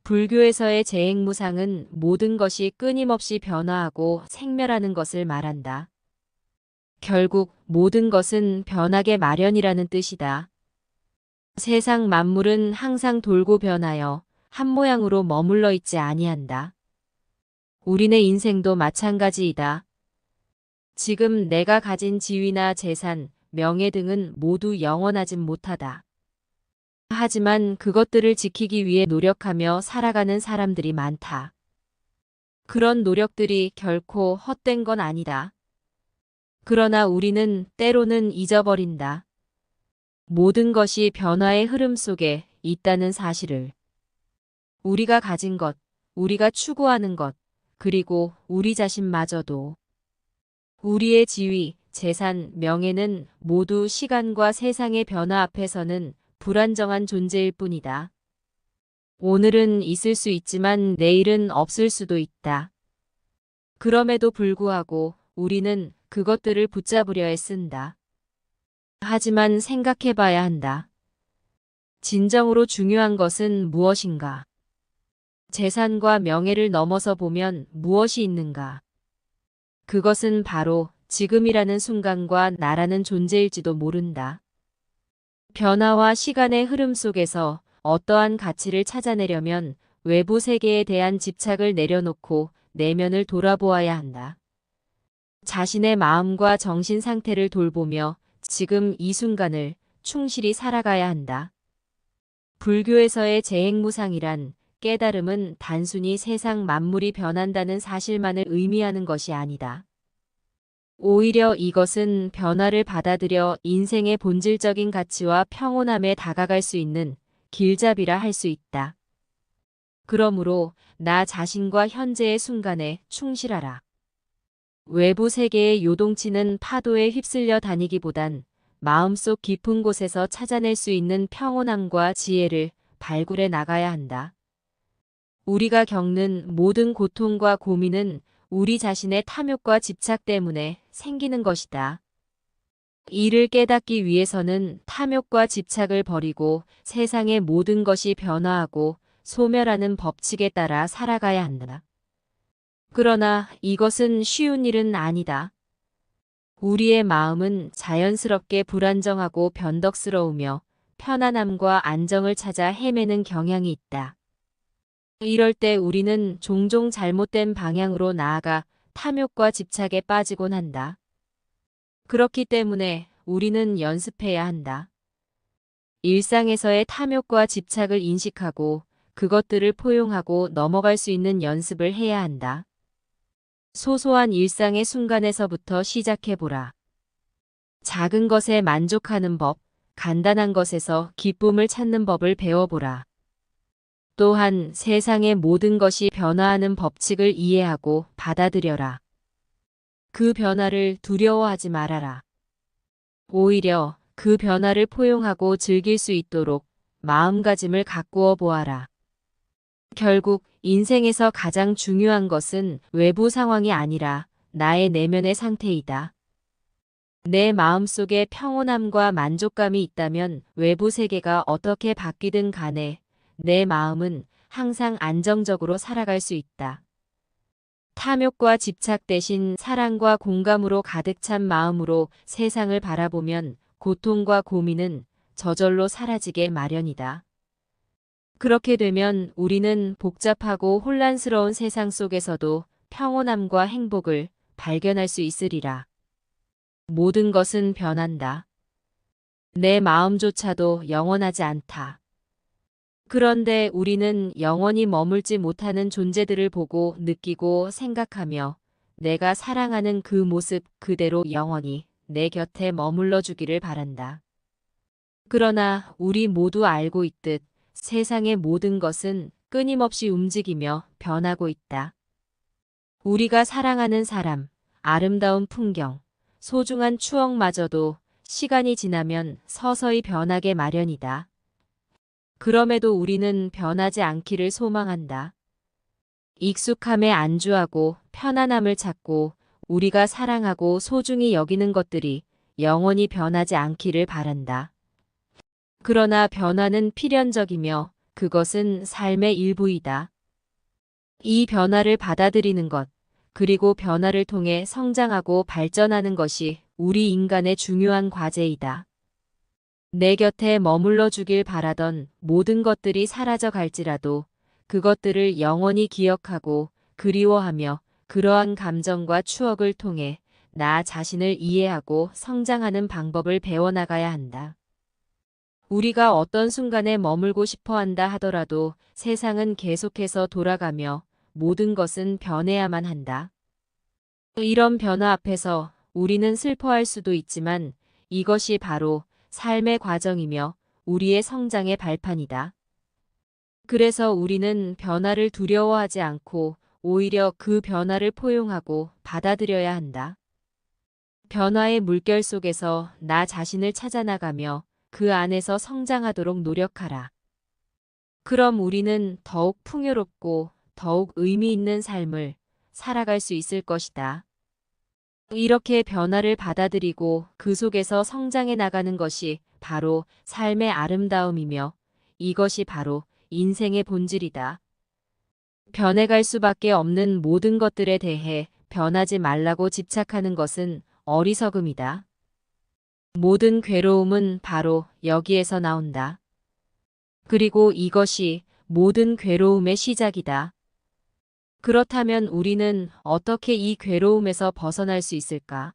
A: 불교에서의 재행무상은 모든 것이 끊임없이 변화하고 생멸하는 것을 말한다. 결국 모든 것은 변하게 마련이라는 뜻이다. 세상 만물은 항상 돌고 변하여 한 모양으로 머물러 있지 아니한다. 우리네 인생도 마찬가지이다. 지금 내가 가진 지위나 재산, 명예 등은 모두 영원하진 못하다. 하지만 그것들을 지키기 위해 노력하며 살아가는 사람들이 많다. 그런 노력들이 결코 헛된 건 아니다. 그러나 우리는 때로는 잊어버린다. 모든 것이 변화의 흐름 속에 있다는 사실을. 우리가 가진 것, 우리가 추구하는 것, 그리고 우리 자신마저도. 우리의 지위, 재산, 명예는 모두 시간과 세상의 변화 앞에서는 불안정한 존재일 뿐이다. 오늘은 있을 수 있지만 내일은 없을 수도 있다. 그럼에도 불구하고 우리는 그것들을 붙잡으려 애쓴다. 하지만 생각해 봐야 한다. 진정으로 중요한 것은 무엇인가? 재산과 명예를 넘어서 보면 무엇이 있는가? 그것은 바로 지금이라는 순간과 나라는 존재일지도 모른다. 변화와 시간의 흐름 속에서 어떠한 가치를 찾아내려면 외부 세계에 대한 집착을 내려놓고 내면을 돌아보아야 한다. 자신의 마음과 정신 상태를 돌보며 지금 이 순간을 충실히 살아가야 한다. 불교에서의 재행무상이란 깨달음은 단순히 세상 만물이 변한다는 사실만을 의미하는 것이 아니다. 오히려 이것은 변화를 받아들여 인생의 본질적인 가치와 평온함에 다가갈 수 있는 길잡이라 할 수 있다. 그러므로 나 자신과 현재의 순간에 충실하라. 외부 세계의 요동치는 파도에 휩쓸려 다니기보단 마음속 깊은 곳에서 찾아낼 수 있는 평온함과 지혜를 발굴해 나가야 한다. 우리가 겪는 모든 고통과 고민은 우리 자신의 탐욕과 집착 때문에 생기는 것이다. 이를 깨닫기 위해서는 탐욕과 집착을 버리고 세상의 모든 것이 변화하고 소멸하는 법칙에 따라 살아가야 한다. 그러나 이것은 쉬운 일은 아니다. 우리의 마음은 자연스럽게 불안정하고 변덕스러우며 편안함과 안정을 찾아 헤매는 경향이 있다. 이럴 때 우리는 종종 잘못된 방향으로 나아가 탐욕과 집착에 빠지곤 한다. 그렇기 때문에 우리는 연습해야 한다. 일상에서의 탐욕과 집착을 인식하고 그것들을 포용하고 넘어갈 수 있는 연습을 해야 한다. 소소한 일상의 순간에서부터 시작해보라. 작은 것에 만족하는 법, 간단한 것에서 기쁨을 찾는 법을 배워보라. 또한 세상의 모든 것이 변화하는 법칙을 이해하고 받아들여라. 그 변화를 두려워하지 말아라. 오히려 그 변화를 포용하고 즐길 수 있도록 마음가짐을 가꾸어 보아라. 결국 인생에서 가장 중요한 것은 외부 상황이 아니라 나의 내면의 상태이다. 내 마음속에 평온함과 만족감이 있다면 외부 세계가 어떻게 바뀌든 간에 내 마음은 항상 안정적으로 살아갈 수 있다. 탐욕과 집착 대신 사랑과 공감으로 가득 찬 마음으로 세상을 바라보면 고통과 고민은 저절로 사라지게 마련이다. 그렇게 되면 우리는 복잡하고 혼란스러운 세상 속에서도 평온함과 행복을 발견할 수 있으리라. 모든 것은 변한다. 내 마음조차도 영원하지 않다. 그런데 우리는 영원히 머물지 못하는 존재들을 보고 느끼고 생각하며 내가 사랑하는 그 모습 그대로 영원히 내 곁에 머물러 주기를 바란다. 그러나 우리 모두 알고 있듯 세상의 모든 것은 끊임없이 움직이며 변하고 있다. 우리가 사랑하는 사람, 아름다운 풍경, 소중한 추억마저도 시간이 지나면 서서히 변하게 마련이다. 그럼에도 우리는 변하지 않기를 소망한다. 익숙함에 안주하고 편안함을 찾고 우리가 사랑하고 소중히 여기는 것들이 영원히 변하지 않기를 바란다. 그러나 변화는 필연적이며 그것은 삶의 일부이다. 이 변화를 받아들이는 것, 그리고 변화를 통해 성장하고 발전하는 것이 우리 인간의 중요한 과제이다. 내 곁에 머물러 주길 바라던 모든 것들이 사라져 갈지라도 그것들을 영원히 기억하고 그리워하며 그러한 감정과 추억을 통해 나 자신을 이해하고 성장하는 방법을 배워나가야 한다. 우리가 어떤 순간에 머물고 싶어 한다 하더라도 세상은 계속해서 돌아가며 모든 것은 변해야만 한다. 이런 변화 앞에서 우리는 슬퍼할 수도 있지만 이것이 바로 삶의 과정이며 우리의 성장의 발판이다. 그래서 우리는 변화를 두려워하지 않고 오히려 그 변화를 포용하고 받아들여야 한다. 변화의 물결 속에서 나 자신을 찾아나가며 그 안에서 성장하도록 노력하라. 그럼 우리는 더욱 풍요롭고 더욱 의미 있는 삶을 살아갈 수 있을 것이다. 이렇게 변화를 받아들이고 그 속에서 성장해 나가는 것이 바로 삶의 아름다움이며 이것이 바로 인생의 본질이다. 변해갈 수밖에 없는 모든 것들에 대해 변하지 말라고 집착하는 것은 어리석음이다. 모든 괴로움은 바로 여기에서 나온다. 그리고 이것이 모든 괴로움의 시작이다. 그렇다면 우리는 어떻게 이 괴로움에서 벗어날 수 있을까?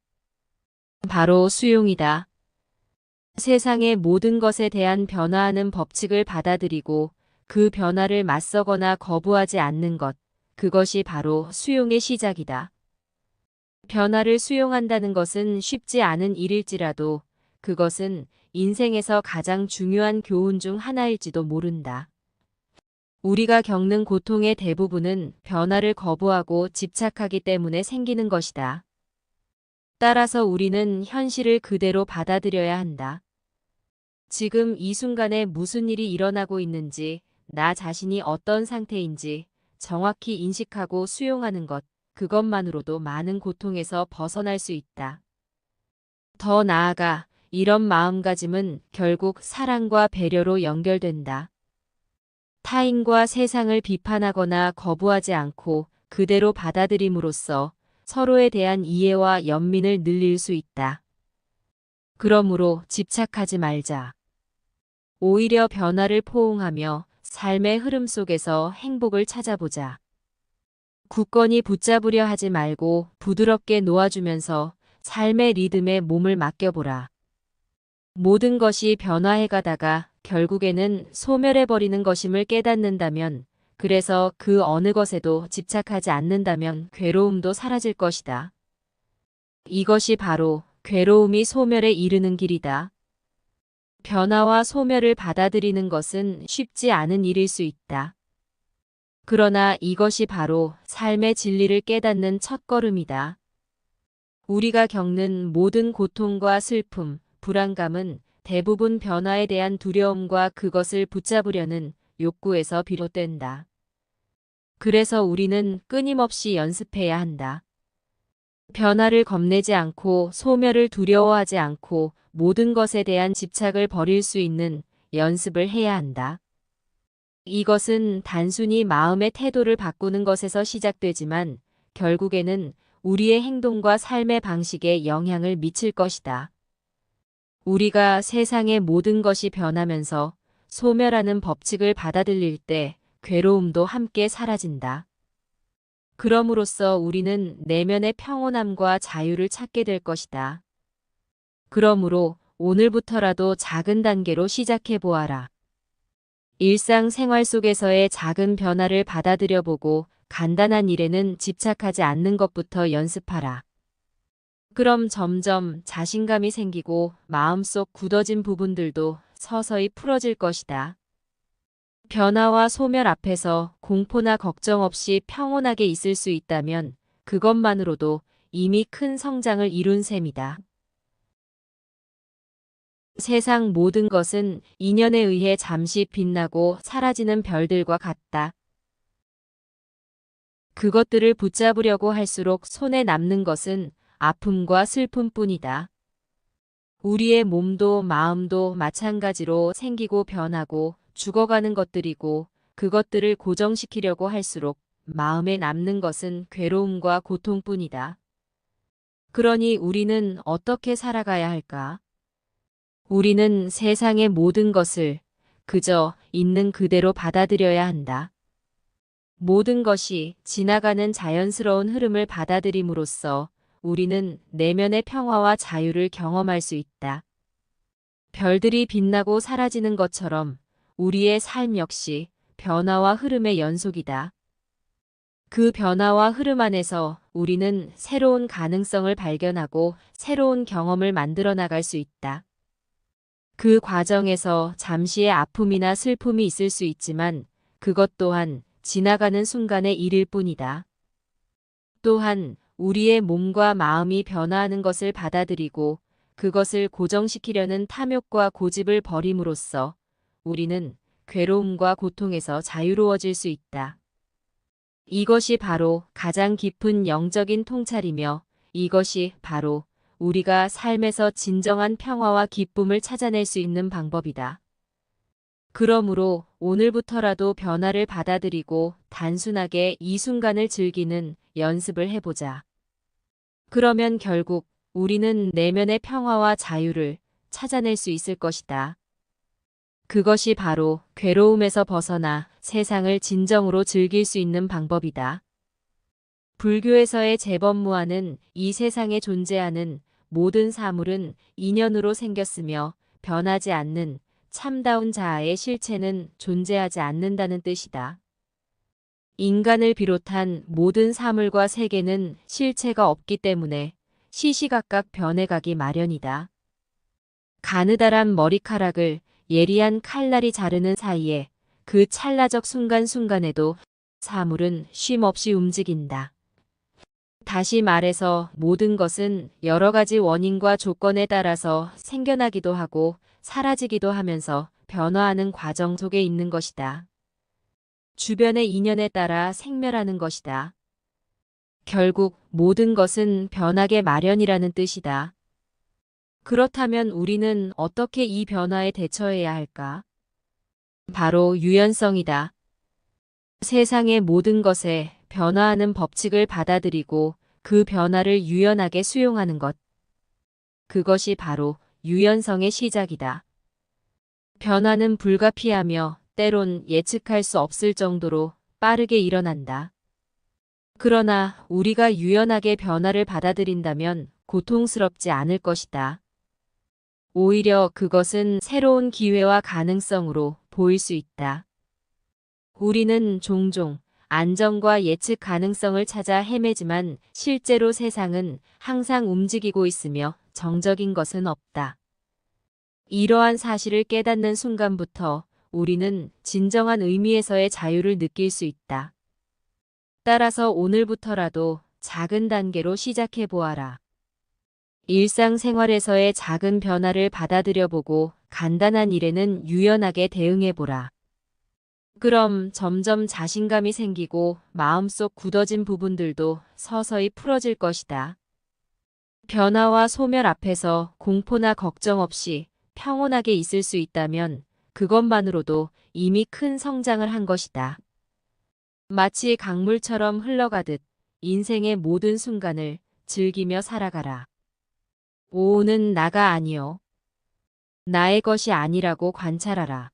A: 바로 수용이다. 세상의 모든 것에 대한 변화하는 법칙을 받아들이고 그 변화를 맞서거나 거부하지 않는 것, 그것이 바로 수용의 시작이다. 변화를 수용한다는 것은 쉽지 않은 일일지라도 그것은 인생에서 가장 중요한 교훈 중 하나일지도 모른다. 우리가 겪는 고통의 대부분은 변화를 거부하고 집착하기 때문에 생기는 것이다. 따라서 우리는 현실을 그대로 받아들여야 한다. 지금 이 순간에 무슨 일이 일어나고 있는지, 나 자신이 어떤 상태인지 정확히 인식하고 수용하는 것, 그것만으로도 많은 고통에서 벗어날 수 있다. 더 나아가 이런 마음가짐은 결국 사랑과 배려로 연결된다. 타인과 세상을 비판하거나 거부하지 않고 그대로 받아들임으로써 서로에 대한 이해와 연민을 늘릴 수 있다. 그러므로 집착하지 말자. 오히려 변화를 포옹하며 삶의 흐름 속에서 행복을 찾아보자. 굳건히 붙잡으려 하지 말고 부드럽게 놓아주면서 삶의 리듬에 몸을 맡겨보라. 모든 것이 변화해 가다가 결국에는 소멸해버리는 것임을 깨닫는다면, 그래서 그 어느 것에도 집착하지 않는다면 괴로움도 사라질 것이다. 이것이 바로 괴로움이 소멸에 이르는 길이다. 변화와 소멸을 받아들이는 것은 쉽지 않은 일일 수 있다. 그러나 이것이 바로 삶의 진리를 깨닫는 첫걸음이다. 우리가 겪는 모든 고통과 슬픔, 불안감은 대부분 변화에 대한 두려움과 그것을 붙잡으려는 욕구에서 비롯된다. 그래서 우리는 끊임없이 연습해야 한다. 변화를 겁내지 않고 소멸을 두려워하지 않고 모든 것에 대한 집착을 버릴 수 있는 연습을 해야 한다. 이것은 단순히 마음의 태도를 바꾸는 것에서 시작되지만 결국에는 우리의 행동과 삶의 방식에 영향을 미칠 것이다. 우리가 세상의 모든 것이 변하면서 소멸하는 법칙을 받아들일 때 괴로움도 함께 사라진다. 그럼으로써 우리는 내면의 평온함과 자유를 찾게 될 것이다. 그러므로 오늘부터라도 작은 단계로 시작해 보아라. 일상생활 속에서의 작은 변화를 받아들여보고 간단한 일에는 집착하지 않는 것부터 연습하라. 그럼 점점 자신감이 생기고 마음속 굳어진 부분들도 서서히 풀어질 것이다. 변화와 소멸 앞에서 공포나 걱정 없이 평온하게 있을 수 있다면 그것만으로도 이미 큰 성장을 이룬 셈이다. 세상 모든 것은 인연에 의해 잠시 빛나고 사라지는 별들과 같다. 그것들을 붙잡으려고 할수록 손에 남는 것은 아픔과 슬픔뿐이다. 우리의 몸도 마음도 마찬가지로 생기고 변하고 죽어가는 것들이고 그것들을 고정시키려고 할수록 마음에 남는 것은 괴로움과 고통뿐이다. 그러니 우리는 어떻게 살아가야 할까? 우리는 세상의 모든 것을 그저 있는 그대로 받아들여야 한다. 모든 것이 지나가는 자연스러운 흐름을 받아들임으로써 우리는 내면의 평화와 자유를 경험할 수 있다. 별들이 빛나고 사라지는 것처럼 우리의 삶 역시 변화와 흐름의 연속이다. 그 변화와 흐름 안에서 우리는 새로운 가능성을 발견하고 새로운 경험을 만들어 나갈 수 있다. 그 과정에서 잠시의 아픔이나 슬픔이 있을 수 있지만 그것 또한 지나가는 순간의 일일 뿐이다. 또한 우리의 몸과 마음이 변화하는 것을 받아들이고 그것을 고정시키려는 탐욕과 고집을 버림으로써 우리는 괴로움과 고통에서 자유로워질 수 있다. 이것이 바로 가장 깊은 영적인 통찰이며 이것이 바로 우리가 삶에서 진정한 평화와 기쁨을 찾아낼 수 있는 방법이다. 그러므로 오늘부터라도 변화를 받아들이고 단순하게 이 순간을 즐기는 연습을 해보자. 그러면 결국 우리는 내면의 평화와 자유를 찾아낼 수 있을 것이다. 그것이 바로 괴로움에서 벗어나 세상을 진정으로 즐길 수 있는 방법이다. 불교에서의 재범무아는 이 세상에 존재하는 모든 사물은 인연으로 생겼으며 변하지 않는 참다운 자아의 실체는 존재하지 않는다는 뜻이다. 인간을 비롯한 모든 사물과 세계는 실체가 없기 때문에 시시각각 변해가기 마련이다. 가느다란 머리카락을 예리한 칼날이 자르는 사이에 그 찰나적 순간순간에도 사물은 쉼없이 움직인다. 다시 말해서 모든 것은 여러 가지 원인과 조건에 따라서 생겨나기도 하고 사라지기도 하면서 변화하는 과정 속에 있는 것이다. 주변의 인연에 따라 생멸하는 것이다. 결국 모든 것은 변하게 마련이라는 뜻이다. 그렇다면 우리는 어떻게 이 변화에 대처해야 할까? 바로 유연성이다. 세상의 모든 것에 변화하는 법칙을 받아들이고 그 변화를 유연하게 수용하는 것. 그것이 바로 유연성의 시작이다. 변화는 불가피하며 때론 예측할 수 없을 정도로 빠르게 일어난다. 그러나 우리가 유연하게 변화를 받아들인다면 고통스럽지 않을 것이다. 오히려 그것은 새로운 기회와 가능성으로 보일 수 있다. 우리는 종종 안정과 예측 가능성을 찾아 헤매지만 실제로 세상은 항상 움직이고 있으며 정적인 것은 없다. 이러한 사실을 깨닫는 순간부터 우리는 진정한 의미에서의 자유를 느낄 수 있다. 따라서 오늘부터라도 작은 단계로 시작해 보아라. 일상생활에서의 작은 변화를 받아들여보고 간단한 일에는 유연하게 대응해보라. 그럼 점점 자신감이 생기고 마음속 굳어진 부분들도 서서히 풀어질 것이다. 변화와 소멸 앞에서 공포나 걱정 없이 평온하게 있을 수 있다면 그것만으로도 이미 큰 성장을 한 것이다. 마치 강물처럼 흘러가듯 인생의 모든 순간을 즐기며 살아가라. 오는 나가 아니요. 나의 것이 아니라고 관찰하라.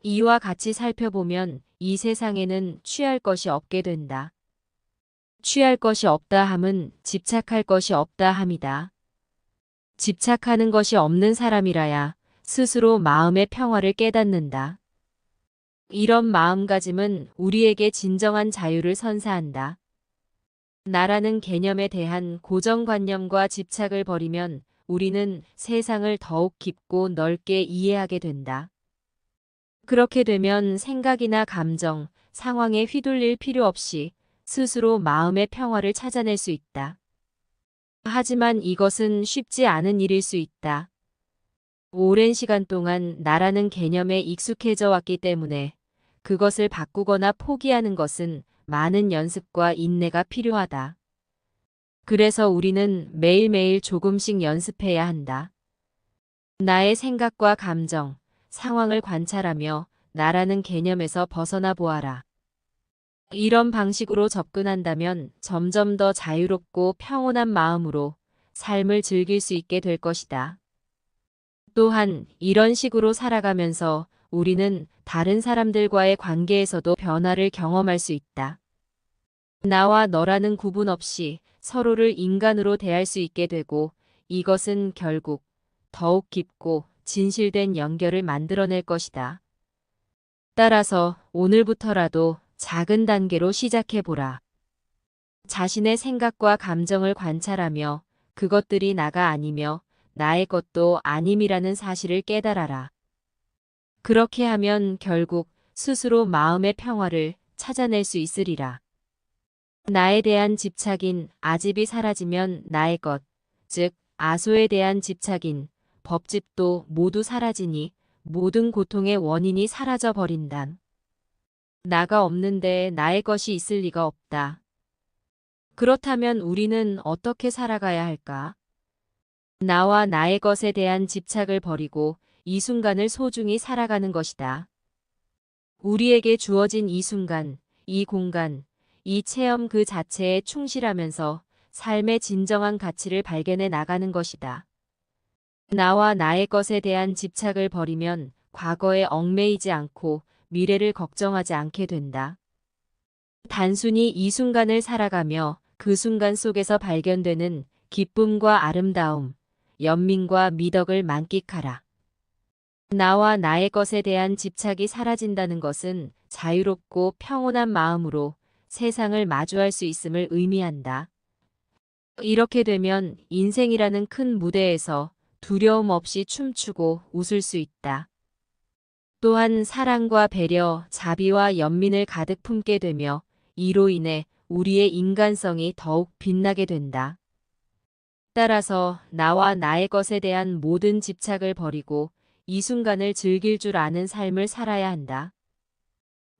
A: 이와 같이 살펴보면 이 세상에는 취할 것이 없게 된다. 취할 것이 없다 함은 집착할 것이 없다 함이다. 집착하는 것이 없는 사람이라야 스스로 마음의 평화를 깨닫는다. 이런 마음가짐은 우리에게 진정한 자유를 선사한다. 나라는 개념에 대한 고정관념과 집착을 버리면 우리는 세상을 더욱 깊고 넓게 이해하게 된다. 그렇게 되면 생각이나 감정, 상황에 휘둘릴 필요 없이 스스로 마음의 평화를 찾아낼 수 있다. 하지만 이것은 쉽지 않은 일일 수 있다. 오랜 시간 동안 나라는 개념에 익숙해져 왔기 때문에 그것을 바꾸거나 포기하는 것은 많은 연습과 인내가 필요하다. 그래서 우리는 매일매일 조금씩 연습해야 한다. 나의 생각과 감정, 상황을 관찰하며 나라는 개념에서 벗어나 보아라. 이런 방식으로 접근한다면 점점 더 자유롭고 평온한 마음으로 삶을 즐길 수 있게 될 것이다. 또한 이런 식으로 살아가면서 우리는 다른 사람들과의 관계에서도 변화를 경험할 수 있다. 나와 너라는 구분 없이 서로를 인간으로 대할 수 있게 되고 이것은 결국 더욱 깊고 진실된 연결을 만들어낼 것이다. 따라서 오늘부터라도 작은 단계로 시작해보라. 자신의 생각과 감정을 관찰하며 그것들이 나가 아니며 나의 것도 아님이라는 사실을 깨달아라. 그렇게 하면 결국 스스로 마음의 평화를 찾아낼 수 있으리라. 나에 대한 집착인 아집이 사라지면 나의 것, 즉 아소에 대한 집착인 법집도 모두 사라지니 모든 고통의 원인이 사라져 버린다. 나가 없는데 나의 것이 있을 리가 없다. 그렇다면 우리는 어떻게 살아가야 할까? 나와 나의 것에 대한 집착을 버리고 이 순간을 소중히 살아가는 것이다. 우리에게 주어진 이 순간, 이 공간, 이 체험 그 자체에 충실하면서 삶의 진정한 가치를 발견해 나가는 것이다. 나와 나의 것에 대한 집착을 버리면 과거에 얽매이지 않고 미래를 걱정하지 않게 된다. 단순히 이 순간을 살아가며 그 순간 속에서 발견되는 기쁨과 아름다움, 연민과 미덕을 만끽하라. 나와 나의 것에 대한 집착이 사라진다는 것은 자유롭고 평온한 마음으로 세상을 마주할 수 있음을 의미한다. 이렇게 되면 인생이라는 큰 무대에서 두려움 없이 춤추고 웃을 수 있다. 또한 사랑과 배려, 자비와 연민을 가득 품게 되며 이로 인해 우리의 인간성이 더욱 빛나게 된다. 따라서 나와 나의 것에 대한 모든 집착을 버리고 이 순간을 즐길 줄 아는 삶을 살아야 한다.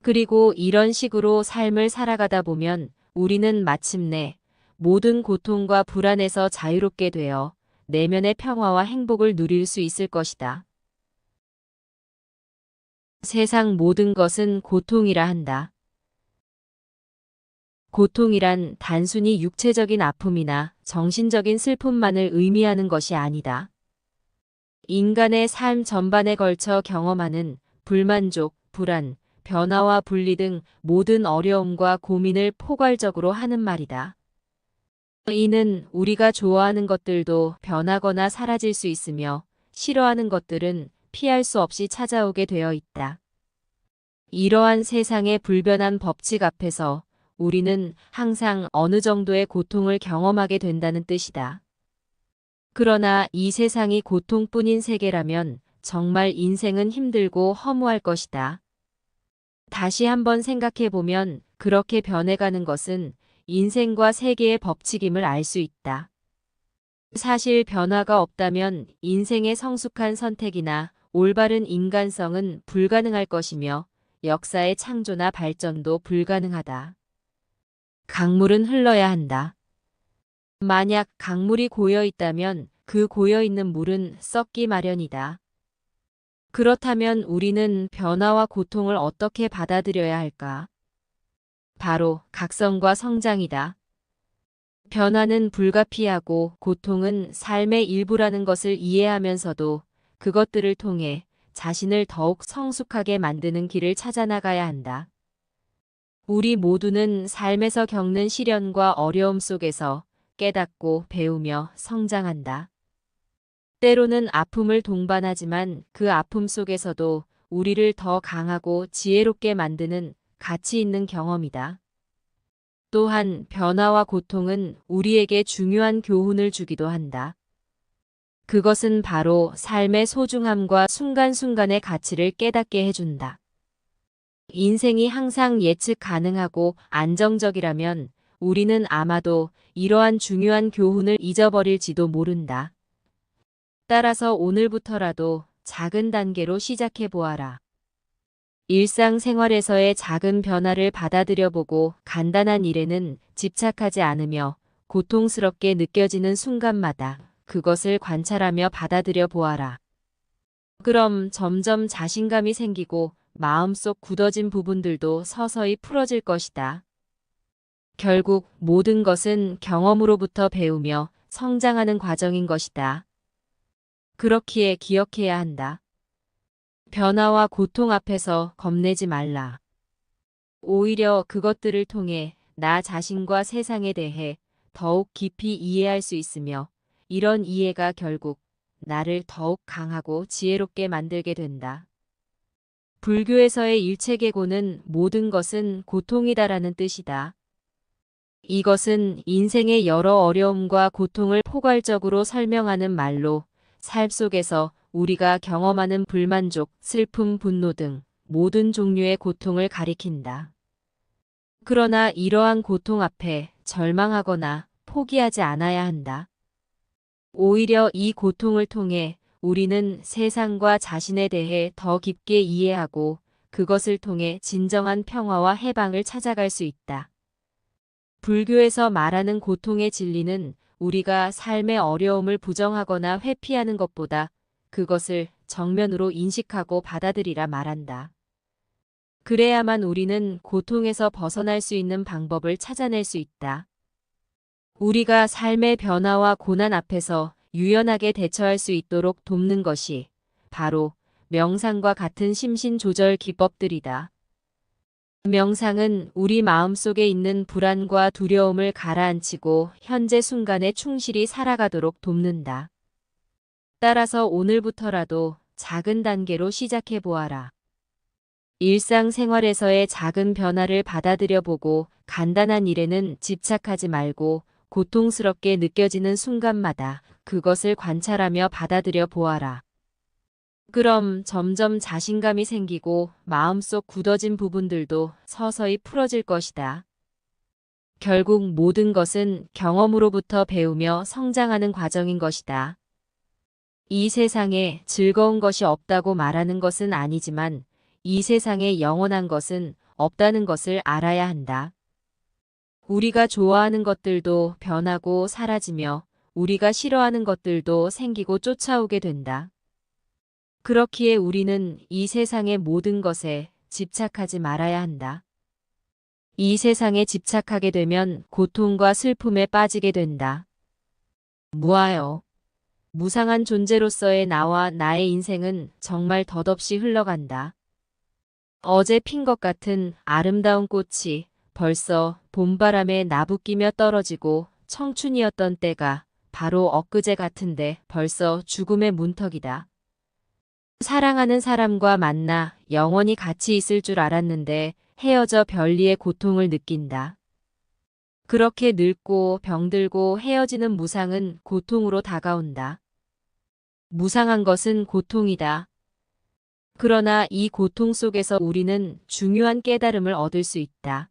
A: 그리고 이런 식으로 삶을 살아가다 보면 우리는 마침내 모든 고통과 불안에서 자유롭게 되어 내면의 평화와 행복을 누릴 수 있을 것이다. 세상 모든 것은 고통이라 한다. 고통이란 단순히 육체적인 아픔이나 정신적인 슬픔만을 의미하는 것이 아니다. 인간의 삶 전반에 걸쳐 경험하는 불만족, 불안, 변화와 분리 등 모든 어려움과 고민을 포괄적으로 하는 말이다. 이는 우리가 좋아하는 것들도 변하거나 사라질 수 있으며 싫어하는 것들은 피할 수 없이 찾아오게 되어 있다. 이러한 세상의 불변한 법칙 앞에서 우리는 항상 어느 정도의 고통을 경험하게 된다는 뜻이다. 그러나 이 세상이 고통뿐인 세계라면 정말 인생은 힘들고 허무할 것이다. 다시 한번 생각해 보면 그렇게 변해가는 것은 인생과 세계의 법칙임을 알 수 있다. 사실 변화가 없다면 인생의 성숙한 선택이나 올바른 인간성은 불가능할 것이며 역사의 창조나 발전도 불가능하다. 강물은 흘러야 한다. 만약 강물이 고여 있다면 그 고여 있는 물은 썩기 마련이다. 그렇다면 우리는 변화와 고통을 어떻게 받아들여야 할까? 바로 각성과 성장이다. 변화는 불가피하고 고통은 삶의 일부라는 것을 이해하면서도 그것들을 통해 자신을 더욱 성숙하게 만드는 길을 찾아나가야 한다. 우리 모두는 삶에서 겪는 시련과 어려움 속에서 깨닫고 배우며 성장한다. 때로는 아픔을 동반하지만 그 아픔 속에서도 우리를 더 강하고 지혜롭게 만드는 가치 있는 경험이다. 또한 변화와 고통은 우리에게 중요한 교훈을 주기도 한다. 그것은 바로 삶의 소중함과 순간순간의 가치를 깨닫게 해준다. 인생이 항상 예측 가능하고 안정적이라면 우리는 아마도 이러한 중요한 교훈을 잊어버릴지도 모른다. 따라서 오늘부터라도 작은 단계로 시작해 보아라. 일상생활에서의 작은 변화를 받아들여보고 간단한 일에는 집착하지 않으며 고통스럽게 느껴지는 순간마다 그것을 관찰하며 받아들여 보아라. 그럼 점점 자신감이 생기고 마음속 굳어진 부분들도 서서히 풀어질 것이다. 결국 모든 것은 경험으로부터 배우며 성장하는 과정인 것이다. 그렇기에 기억해야 한다. 변화와 고통 앞에서 겁내지 말라. 오히려 그것들을 통해 나 자신과 세상에 대해 더욱 깊이 이해할 수 있으며 이런 이해가 결국 나를 더욱 강하고 지혜롭게 만들게 된다. 불교에서의 일체계고는 모든 것은 고통이다라는 뜻이다. 이것은 인생의 여러 어려움과 고통을 포괄적으로 설명하는 말로 삶 속에서 우리가 경험하는 불만족, 슬픔, 분노 등 모든 종류의 고통을 가리킨다. 그러나 이러한 고통 앞에 절망하거나 포기하지 않아야 한다. 오히려 이 고통을 통해 우리는 세상과 자신에 대해 더 깊게 이해하고 그것을 통해 진정한 평화와 해방을 찾아갈 수 있다. 불교에서 말하는 고통의 진리는 우리가 삶의 어려움을 부정하거나 회피하는 것보다 그것을 정면으로 인식하고 받아들이라 말한다. 그래야만 우리는 고통에서 벗어날 수 있는 방법을 찾아낼 수 있다. 우리가 삶의 변화와 고난 앞에서 유연하게 대처할 수 있도록 돕는 것이 바로 명상과 같은 심신 조절 기법들이다. 명상은 우리 마음속에 있는 불안과 두려움을 가라앉히고 현재 순간에 충실히 살아가도록 돕는다. 따라서 오늘부터라도 작은 단계로 시작해 보아라. 일상생활에서의 작은 변화를 받아들여 보고 간단한 일에는 집착하지 말고 고통스럽게 느껴지는 순간마다 그것을 관찰하며 받아들여 보아라. 그럼 점점 자신감이 생기고 마음속 굳어진 부분들도 서서히 풀어질 것이다. 결국 모든 것은 경험으로부터 배우며 성장하는 과정인 것이다. 이 세상에 즐거운 것이 없다고 말하는 것은 아니지만 이 세상에 영원한 것은 없다는 것을 알아야 한다. 우리가 좋아하는 것들도 변하고 사라지며 우리가 싫어하는 것들도 생기고 쫓아오게 된다. 그렇기에 우리는 이 세상의 모든 것에 집착하지 말아야 한다. 이 세상에 집착하게 되면 고통과 슬픔에 빠지게 된다. 무하여 무상한 존재로서의 나와 나의 인생은 정말 덧없이 흘러간다. 어제 핀 것 같은 아름다운 꽃이 벌써 봄바람에 나부끼며 떨어지고 청춘이었던 때가 바로 엊그제 같은데 벌써 죽음의 문턱이다. 사랑하는 사람과 만나 영원히 같이 있을 줄 알았는데 헤어져 별리의 고통을 느낀다. 그렇게 늙고 병들고 헤어지는 무상은 고통으로 다가온다. 무상한 것은 고통이다. 그러나 이 고통 속에서 우리는 중요한 깨달음을 얻을 수 있다.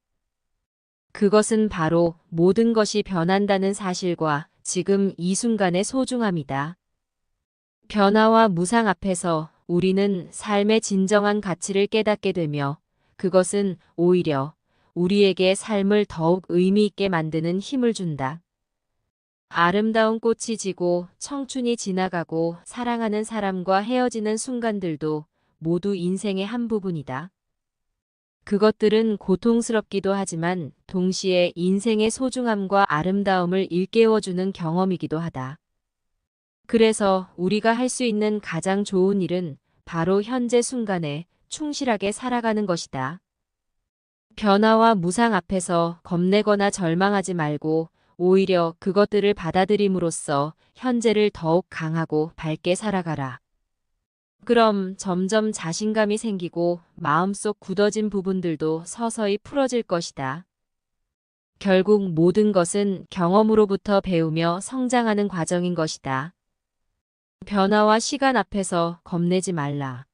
A: 그것은 바로 모든 것이 변한다는 사실과 지금 이 순간의 소중함이다. 변화와 무상 앞에서 우리는 삶의 진정한 가치를 깨닫게 되며 그것은 오히려 우리에게 삶을 더욱 의미 있게 만드는 힘을 준다. 아름다운 꽃이 지고 청춘이 지나가고 사랑하는 사람과 헤어지는 순간들도 모두 인생의 한 부분이다. 그것들은 고통스럽기도 하지만 동시에 인생의 소중함과 아름다움을 일깨워주는 경험이기도 하다. 그래서 우리가 할 수 있는 가장 좋은 일은 바로 현재 순간에 충실하게 살아가는 것이다. 변화와 무상 앞에서 겁내거나 절망하지 말고 오히려 그것들을 받아들임으로써 현재를 더욱 강하고 밝게 살아가라. 그럼 점점 자신감이 생기고 마음속 굳어진 부분들도 서서히 풀어질 것이다. 결국 모든 것은 경험으로부터 배우며 성장하는 과정인 것이다. 변화와 시간 앞에서 겁내지 말라.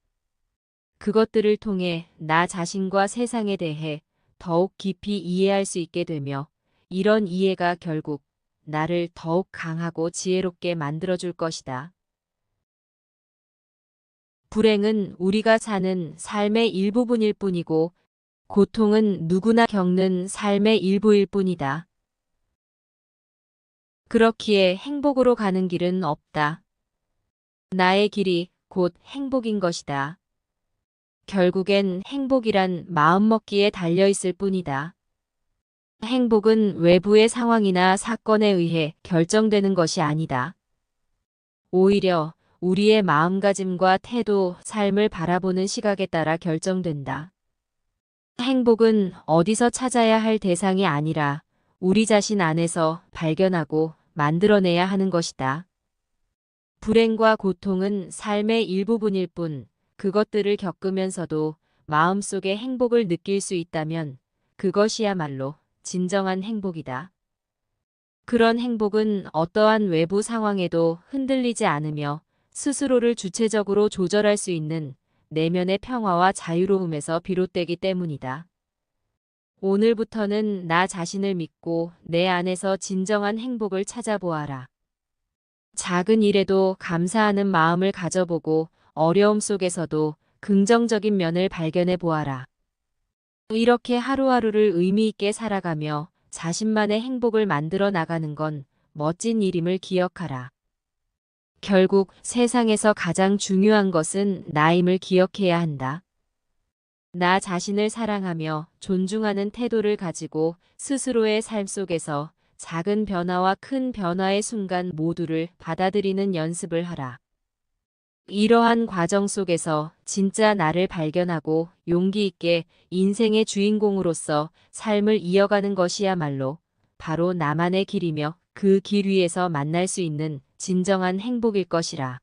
A: 그것들을 통해 나 자신과 세상에 대해 더욱 깊이 이해할 수 있게 되며 이런 이해가 결국 나를 더욱 강하고 지혜롭게 만들어줄 것이다. 불행은 우리가 사는 삶의 일부분일 뿐이고 고통은 누구나 겪는 삶의 일부일 뿐이다. 그렇기에 행복으로 가는 길은 없다. 나의 길이 곧 행복인 것이다. 결국엔 행복이란 마음먹기에 달려있을 뿐이다. 행복은 외부의 상황이나 사건에 의해 결정되는 것이 아니다. 오히려 우리의 마음가짐과 태도, 삶을 바라보는 시각에 따라 결정된다. 행복은 어디서 찾아야 할 대상이 아니라 우리 자신 안에서 발견하고 만들어내야 하는 것이다. 불행과 고통은 삶의 일부분일 뿐 그것들을 겪으면서도 마음속에 행복을 느낄 수 있다면 그것이야말로 진정한 행복이다. 그런 행복은 어떠한 외부 상황에도 흔들리지 않으며 스스로를 주체적으로 조절할 수 있는 내면의 평화와 자유로움에서 비롯되기 때문이다. 오늘부터는 나 자신을 믿고 내 안에서 진정한 행복을 찾아보아라. 작은 일에도 감사하는 마음을 가져보고 어려움 속에서도 긍정적인 면을 발견해 보아라. 이렇게 하루하루를 의미 있게 살아가며 자신만의 행복을 만들어 나가는 건 멋진 일임을 기억하라. 결국 세상에서 가장 중요한 것은 나임을 기억해야 한다. 나 자신을 사랑하며 존중하는 태도를 가지고 스스로의 삶 속에서 작은 변화와 큰 변화의 순간 모두를 받아들이는 연습을 하라. 이러한 과정 속에서 진짜 나를 발견하고 용기 있게 인생의 주인공으로서 삶을 이어가는 것이야말로 바로 나만의 길이며 그 길 위에서 만날 수 있는 진정한 행복일 것이라.